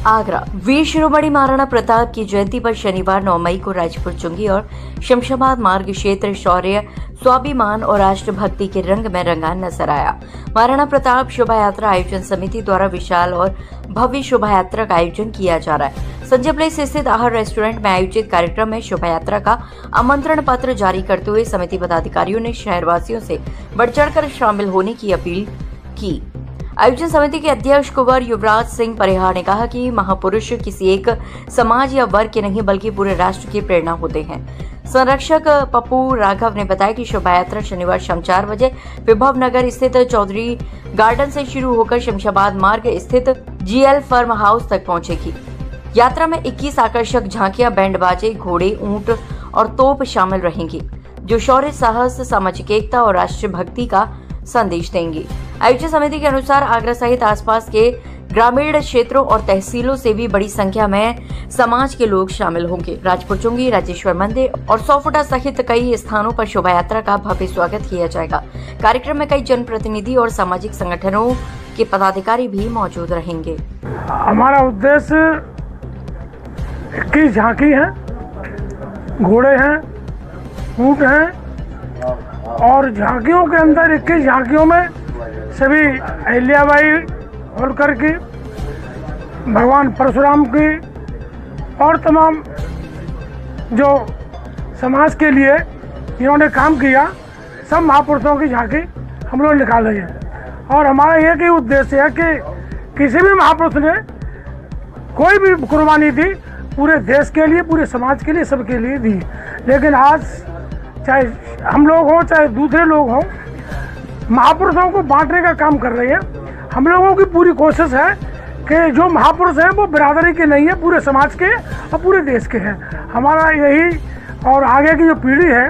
आगरा। वीर शिरोमणि महाराणा प्रताप की जयंती पर शनिवार 9 मई को राजपुर चुंगी और शमशाबाद मार्ग क्षेत्र शौर्य, स्वाभिमान और राष्ट्रभक्ति के रंग में रंगा नजर आया। महाराणा प्रताप शोभा यात्रा आयोजन समिति द्वारा विशाल और भव्य शोभा यात्रा का आयोजन किया जा रहा है। संजय प्लेस स्थित आहर रेस्टोरेंट में आयोजित कार्यक्रम में शोभा यात्रा का आमंत्रण पत्र जारी करते हुए समिति पदाधिकारियों ने शहरवासियों से बढ़ चढ़कर शामिल होने की अपील की। आयोजन समिति के अध्यक्ष कुंवर युवराज सिंह परिहार ने कहा कि महापुरुष किसी एक समाज या वर्ग के नहीं बल्कि पूरे राष्ट्र की प्रेरणा होते हैं। संरक्षक पप्पू राघव ने बताया कि शोभा यात्रा शनिवार शाम 4 बजे विभव नगर स्थित चौधरी गार्डन से शुरू होकर शमशाबाद मार्ग स्थित जीएल फार्म हाउस तक पहुंचेगी। यात्रा में 21 आकर्षक झांकियां, बैंड बाजे, घोड़े, ऊंट और तोप शामिल रहेंगी, जो शौर्य, साहस, सामाजिक एकता और राष्ट्रभक्ति का संदेश देंगी। आयोजन समिति के अनुसार आगरा सहित आसपास के ग्रामीण क्षेत्रों और तहसीलों से भी बड़ी संख्या में समाज के लोग शामिल होंगे। राजपुर चुंगी, राजेश्वर मंदिर और सौफुटा सहित कई स्थानों पर शोभा यात्रा का भव्य स्वागत किया जाएगा। कार्यक्रम में कई जनप्रतिनिधि और सामाजिक संगठनों के पदाधिकारी भी मौजूद रहेंगे। हमारा उद्देश्य 21 झांकी है, घोड़े हैं, ऊंट हैं और झांकियों के अंदर 21 झांकियों में सभी अहिल्याबाई होलकर की, भगवान परशुराम की और तमाम जो समाज के लिए इन्होंने काम किया, सब महापुरुषों की झांकी हम लोग निकाल रहे हैं। और हमारा एक ही उद्देश्य है कि किसी भी महापुरुष ने कोई भी कुर्बानी दी पूरे देश के लिए, पूरे समाज के लिए, सबके लिए दी। लेकिन आज चाहे हम लोग हों चाहे दूसरे लोग हों, महापुरुषों को बांटने का काम कर रहे हैं। हम लोगों की पूरी कोशिश है कि जो महापुरुष हैं वो बिरादरी के नहीं है, पूरे समाज के और पूरे देश के हैं। हमारा यही और आगे की जो पीढ़ी है,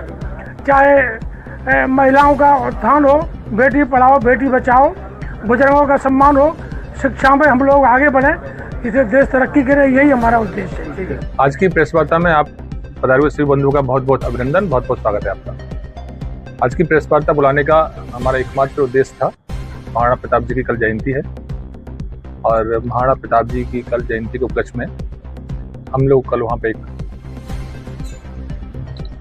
चाहे महिलाओं का उत्थान हो, बेटी पढ़ाओ बेटी बचाओ, बुजुर्गों का सम्मान हो, शिक्षा में हम लोग आगे बढ़ें, इसे देश तरक्की करे, यही हमारा उद्देश्य है। आज की प्रेस वार्ता में आप पधारे हुए सभी बंधुओं का बहुत बहुत अभिनंदन, बहुत बहुत स्वागत है आपका। आज की प्रेस वार्ता बुलाने का हमारा एकमात्र उद्देश्य था, महाराणा प्रताप जी की कल जयंती है और महाराणा प्रताप जी की कल जयंती के उपलक्ष्य में हम लोग कल वहाँ पे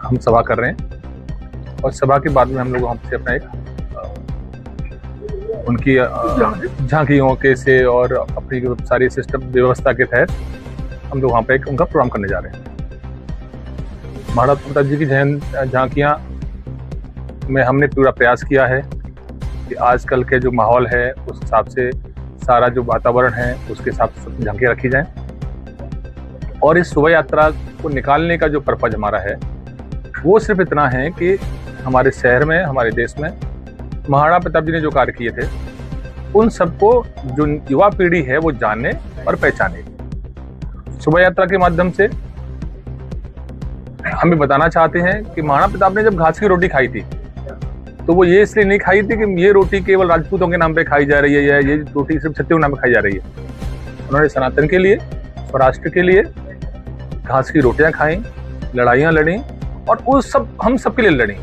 हम सभा कर रहे हैं और सभा के बाद में हम लोग वहाँ से अपना एक उनकी झांकियों के से और अपनी सारी सिस्टम व्यवस्था के तहत हम लोग वहाँ पे एक उनका प्रोग्राम करने जा रहे हैं। महाराणा प्रताप जी की झांकियाँ में हमने पूरा प्रयास किया है कि आजकल के जो माहौल है उस हिसाब से सारा जो वातावरण है उसके हिसाब से झांकियाँ रखी जाएं। और इस शोभा यात्रा को निकालने का जो पर्पज हमारा है वो सिर्फ इतना है कि हमारे शहर में, हमारे देश में महाराणा प्रताप जी ने जो कार्य किए थे उन सबको जो युवा पीढ़ी है वो जाने और पहचाने। शोभा यात्रा के माध्यम से हम भी बताना चाहते हैं कि महाराणा प्रताप ने जब घास की रोटी खाई थी तो वो ये इसलिए नहीं खाई थी कि ये रोटी केवल राजपूतों के नाम पे खाई जा रही है या ये रोटी सिर्फ क्षत्रियों के नाम पे खाई जा रही है। उन्होंने सनातन के लिए, स्वराष्ट्र के लिए घास की रोटियां खाई, लड़ाइयां लड़ी और उस सब हम सबके लिए लड़ी।